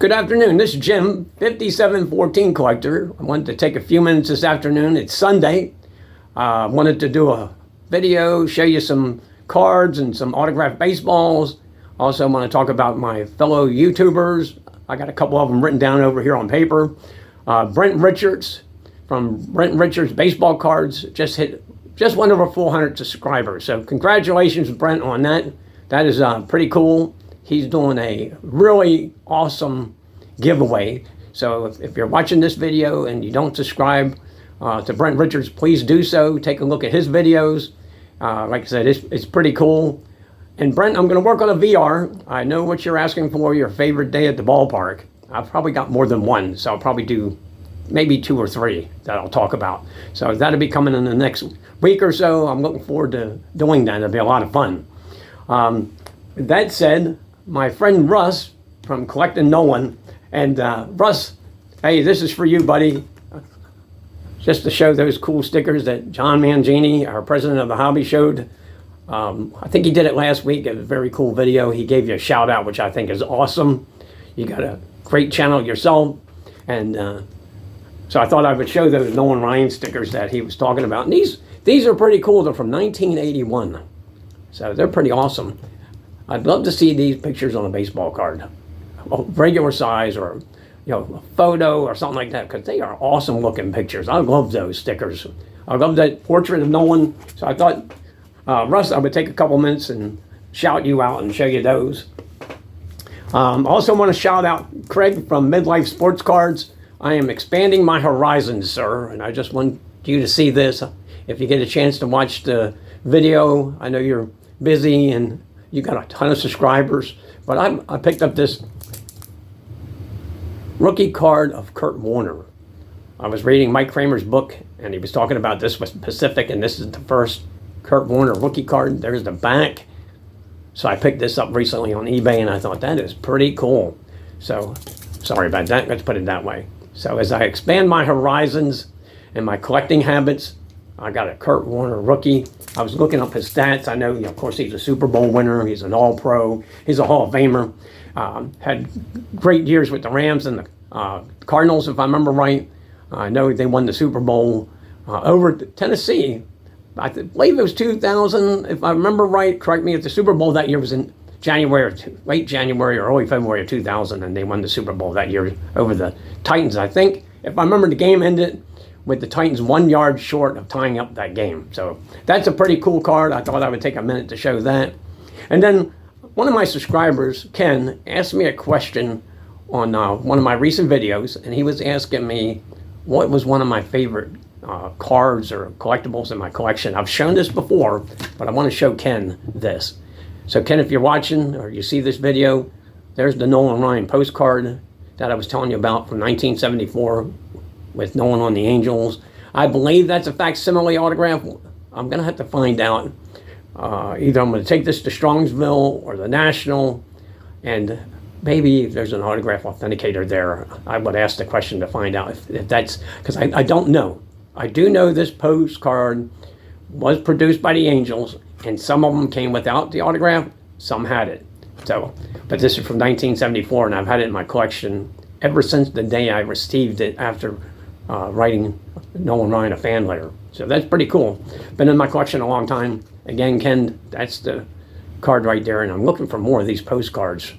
Good afternoon, this is Jim, 5714 collector. I wanted to take a few minutes this afternoon. It's Sunday. I wanted to do a video, show you some cards and some autographed baseballs. Also want to talk about my fellow YouTubers. I got a couple of them written down over here on paper. Brent Richards from Brent Richards Baseball Cards just went over 400 subscribers. So congratulations, Brent, on that. That is pretty cool. He's doing a really awesome giveaway. So if you're watching this video and you don't subscribe to Brent Richards, please do so. Take a look at his videos. Like I said, it's pretty cool. And Brent, I'm going to work on a VR. I know what you're asking for, your favorite day at the ballpark. I've probably got more than one, so I'll probably do maybe 2 or 3 that I'll talk about. So that'll be coming in the next week or so. I'm looking forward to doing that. It'll be a lot of fun. That said, my friend Russ from Collecting Nolan, and Russ, hey, this is for you, buddy. Just to show those cool stickers that John Mangini, our president of the hobby, showed. I think he did it last week. It was a very cool video. He gave you a shout out, which I think is awesome. You got a great channel yourself. And so I thought I would show those Nolan Ryan stickers that he was talking about. And these are pretty cool. They're from 1981. So they're pretty awesome. I'd love to see these pictures on a baseball card, a regular size, or a photo or something like that, because they are awesome looking pictures. I love those stickers. I love that portrait of Nolan. So I thought, Russ, I would take a couple minutes and shout you out and show you those. Also want to shout out Craig from Midlife Sports Cards. I am expanding my horizons, sir, and I just want you to see this. If you get a chance to watch the video, I know you're busy and you got a ton of subscribers, but I picked up this rookie card of Kurt Warner. I was reading Mike Kramer's book, and he was talking about this with Pacific, and this is the first Kurt Warner rookie card. There's the back. So I picked this up recently on eBay, and I thought that is pretty cool. So, sorry about that. Let's put it that way. So as I expand my horizons and my collecting habits, I got a Kurt Warner rookie. I was looking up his stats. I know, of course, he's a Super Bowl winner. He's an All-Pro. He's a Hall of Famer. Had great years with the Rams and the Cardinals, if I remember right. I know they won the Super Bowl over Tennessee. I believe it was 2000, if I remember right. Correct me if the Super Bowl that year was in January, late January or early February of 2000, and they won the Super Bowl that year over the Titans. I think, if I remember, the game ended with the Titans 1 yard short of tying up that game. So that's a pretty cool card. I thought I would take a minute to show that. And then one of my subscribers, Ken, asked me a question on one of my recent videos, and he was asking me what was one of my favorite cards or collectibles in my collection. I've shown this before, but I want to show Ken this. So Ken, if you're watching or you see this video, there's the Nolan Ryan postcard that I was telling you about from 1974 with Nolan on the Angels. I believe that's a facsimile autograph. I'm going to have to find out. Either I'm going to take this to Strongsville or the National, and maybe if there's an autograph authenticator there, I would ask the question to find out if that's, because I don't know. I do know this postcard was produced by the Angels, and some of them came without the autograph, some had it. So, but this is from 1974, and I've had it in my collection ever since the day I received it after writing Nolan Ryan a fan letter. So that's pretty cool. Been in my collection a long time. Again, Ken, that's the card right there, and I'm looking for more of these postcards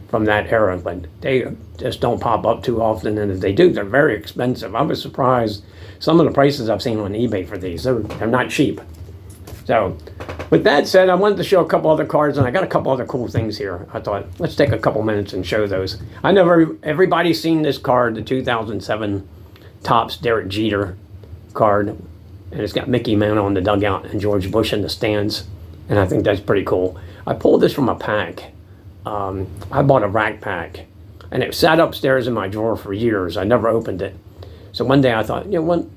from that era, but they just don't pop up too often, and if they do, they're very expensive. I was surprised some of the prices I've seen on eBay for these. They're not cheap. So with that said, I wanted to show a couple other cards, and I got a couple other cool things here. I thought, let's take a couple minutes and show those. I know everybody's seen this card, the 2007 Topps Derek Jeter card, and it's got Mickey Mantle on the dugout and George Bush in the stands, and I think that's pretty cool. I pulled this from a pack. I bought a rack pack, and it sat upstairs in my drawer for years. I never opened it. So one day I thought,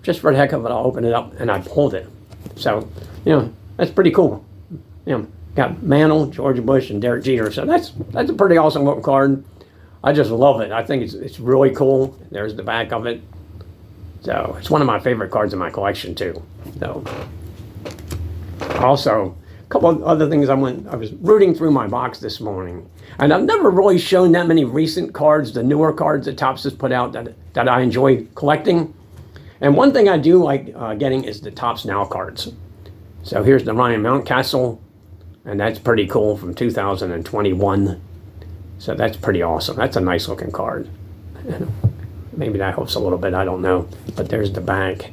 just for the heck of it, I'll open it up, and I pulled it. So, that's pretty cool. Got Mantle, George Bush, and Derek Jeter. So that's a pretty awesome looking card. I just love it. I think it's really cool. There's the back of it. So it's one of my favorite cards in my collection too. So also couple of other things I was rooting through my box this morning. And I've never really shown that many recent cards, the newer cards that Topps has put out that I enjoy collecting. And one thing I do like getting is the Topps Now cards. So here's the Ryan Mountcastle, and that's pretty cool from 2021. So that's pretty awesome. That's a nice looking card. Maybe that helps a little bit, I don't know. But there's the back.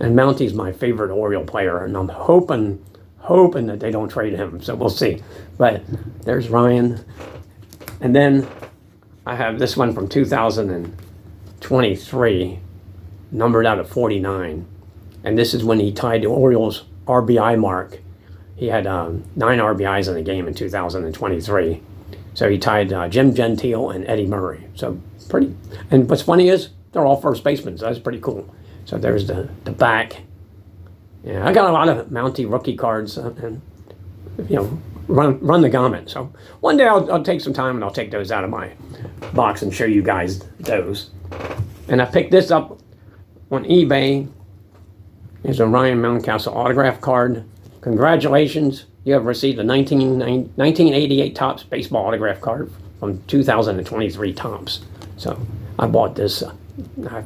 And Mounty's my favorite Oriole player, and I'm hoping that they don't trade him. So we'll see. But there's Ryan. And then I have this one from 2023, numbered out of 49. And this is when he tied the Orioles' RBI mark. He had 9 RBIs in the game in 2023. So he tied Jim Gentile and Eddie Murray. So pretty. And what's funny is they're all first basemen. So that's pretty cool. So there's the back. Yeah, I got a lot of Mountie rookie cards, and run the gamut. So one day I'll take some time and I'll take those out of my box and show you guys those. And I picked this up on eBay. Here's a Ryan Mountcastle autograph card. Congratulations, you have received a 1988 Topps baseball autograph card from 2023 Topps. So I bought this $15 or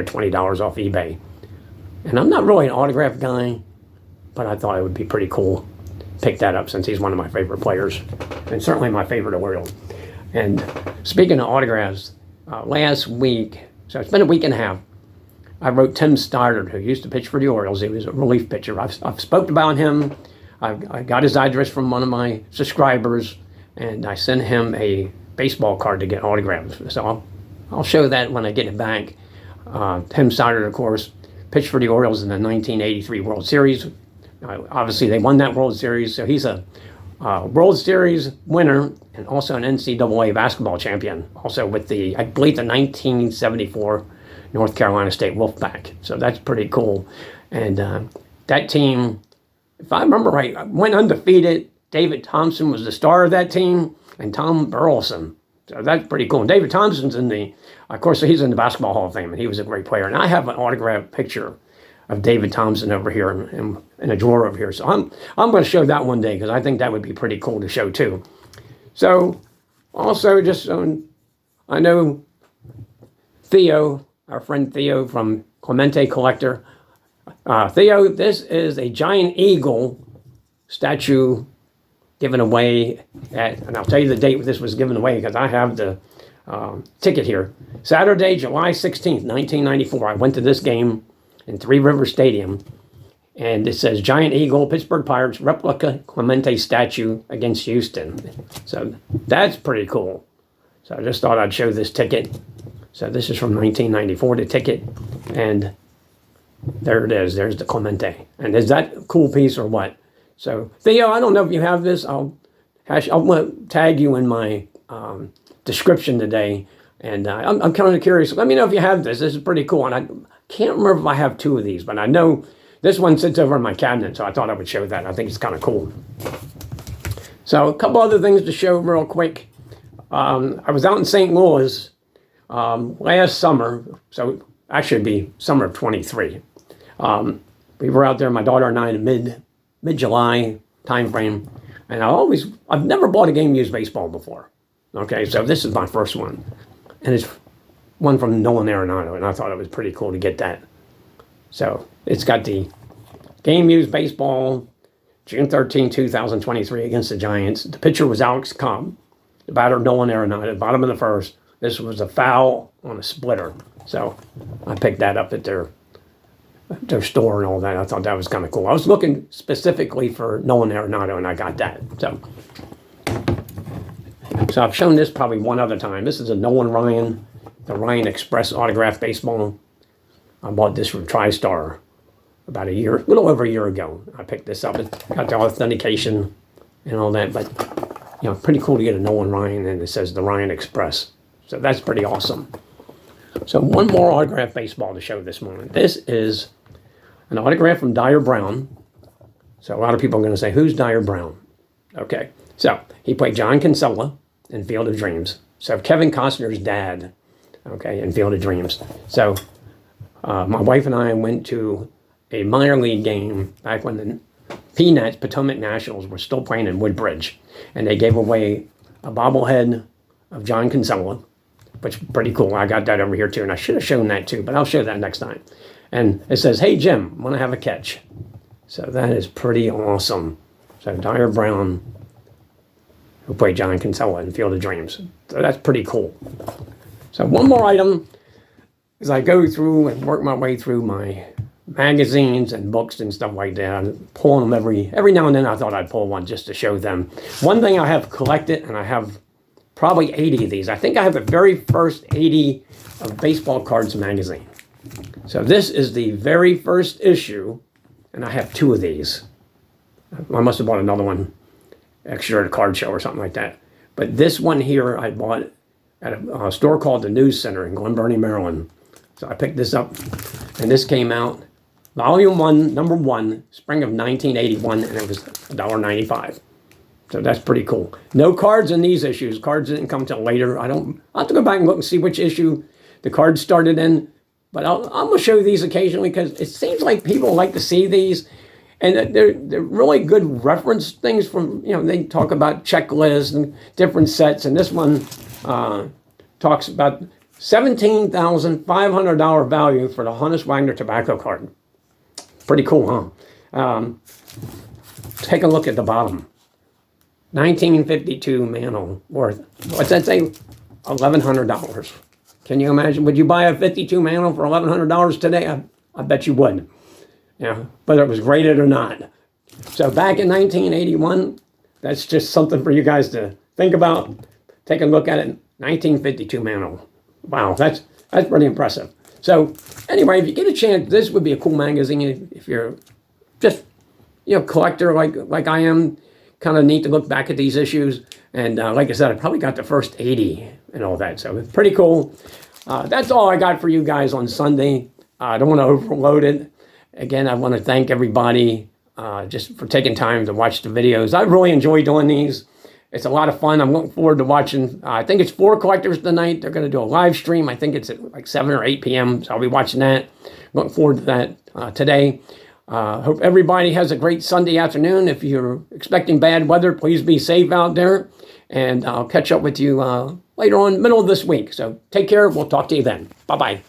$20 off eBay. And I'm not really an autograph guy, but I thought it would be pretty cool to pick that up since he's one of my favorite players, and certainly my favorite Oriole. And speaking of autographs, last week, so it's been a week and a half, I wrote Tim Stoddard, who used to pitch for the Orioles. He was a relief pitcher. I've spoke about him. I got his address from one of my subscribers, and I sent him a baseball card to get autographed. So I'll show that when I get it back. Tim Stoddard, of course, pitched for the Orioles in the 1983 World Series. Obviously, they won that World Series, so he's a World Series winner and also an NCAA basketball champion, also with I believe the 1974 North Carolina State Wolfpack. So that's pretty cool. And that team, if I remember right, went undefeated. David Thompson was the star of that team, and Tom Burleson. So that's pretty cool. And David Thompson's of course, he's in the Basketball Hall of Fame, and he was a great player. And I have an autographed picture of David Thompson over here in a drawer over here. So I'm going to show that one day because I think that would be pretty cool to show too. So also just I know Theo, our friend Theo from Clemente Collector. Theo, this is a giant eagle statue given away and I'll tell you the date this was given away because I have the ticket here. Saturday, July 16th, 1994. I went to this game in Three Rivers Stadium, and it says Giant Eagle, Pittsburgh Pirates, replica Clemente statue against Houston. So that's pretty cool. So I just thought I'd show this ticket. So this is from 1994, the ticket, and there it is. There's the Clemente. And is that a cool piece or what? So Theo, I don't know if you have this. I'll tag you in my description today, and I'm kind of curious. Let me know if you have this. This is pretty cool, and I can't remember if I have 2 of these, but I know this one sits over in my cabinet, so I thought I would show that. I think it's kind of cool. So a couple other things to show real quick. I was out in St. Louis last summer, so actually it'd be summer of 23. We were out there, my daughter and I, in mid-July time frame, and I've never bought a game used baseball before. Okay, so this is my first one, and it's one from Nolan Arenado, and I thought it was pretty cool to get that. So it's got the game used baseball, June 13, 2023 against the Giants. The pitcher was Alex Cobb, the batter Nolan Arenado, bottom of the first. This was a foul on a splitter, so I picked that up at their store and all that. I thought that was kind of cool. I was looking specifically for Nolan Arenado, and I got that. So I've shown this probably one other time. This is a Nolan Ryan, the Ryan Express autographed baseball. I bought this from TriStar about a little over a year ago. I picked this up and got the authentication and all that. But, pretty cool to get a Nolan Ryan, and it says the Ryan Express. So that's pretty awesome. So one more autographed baseball to show this morning. This is an autograph from Dyer Brown. So a lot of people are going to say, who's Dyer Brown? Okay, so he played John Kinsella in Field of Dreams. So Kevin Costner's dad, in Field of Dreams. So my wife and I went to a minor league game back when Peanuts, Potomac Nationals, were still playing in Woodbridge. And they gave away a bobblehead of John Kinsella, which is pretty cool. I got that over here too, and I should have shown that too, but I'll show that next time. And it says, "Hey Jim, want to have a catch?" So that is pretty awesome. So Dyer Brown, who played John Kinsella in Field of Dreams. So that's pretty cool. So one more item, as I go through and work my way through my magazines and books and stuff like that, I'm pulling them every now and then. I thought I'd pull one just to show them. One thing I have collected, and I have probably 80 of these. I think I have the very first 80 of Baseball Cards magazine. So this is the very first issue, and I have 2 of these. I must have bought another one extra at a card show or something like that. But this one here I bought at a store called the News Center in Glen Burnie, Maryland. So I picked this up, and this came out, Volume 1, Number 1, spring of 1981, and it was $1.95. So that's pretty cool. No cards in these issues. Cards didn't come till later. I'll have to go back and look and see which issue the cards started in. But I'm going to show you these occasionally because it seems like people like to see these. And they're really good reference things from, they talk about checklists and different sets. And this one talks about $17,500 value for the Honus Wagner tobacco card. Pretty cool, huh? Take a look at the bottom. 1952 Mantle worth, what's that say? $1,100. Can you imagine? Would you buy a 52 Mantle for $1,100 today? I bet you would. Whether it was graded or not. So back in 1981, that's just something for you guys to think about. Take a look at it. 1952 Mantle. Wow, that's pretty impressive. So anyway, if you get a chance, this would be a cool magazine if you're just collector like I am. Kind of neat to look back at these issues. And like I said, I probably got the first 80 and all that. So it's pretty cool. That's all I got for you guys on Sunday. I don't want to overload it. Again, I want to thank everybody just for taking time to watch the videos. I really enjoy doing these. It's a lot of fun. I'm looking forward to watching. I think it's 4 collectors tonight. They're going to do a live stream. I think it's at like 7 or 8 p.m. So I'll be watching that. Looking forward to that today. Hope everybody has a great Sunday afternoon. If you're expecting bad weather, please be safe out there. And I'll catch up with you later on, middle of this week. So take care. We'll talk to you then. Bye-bye.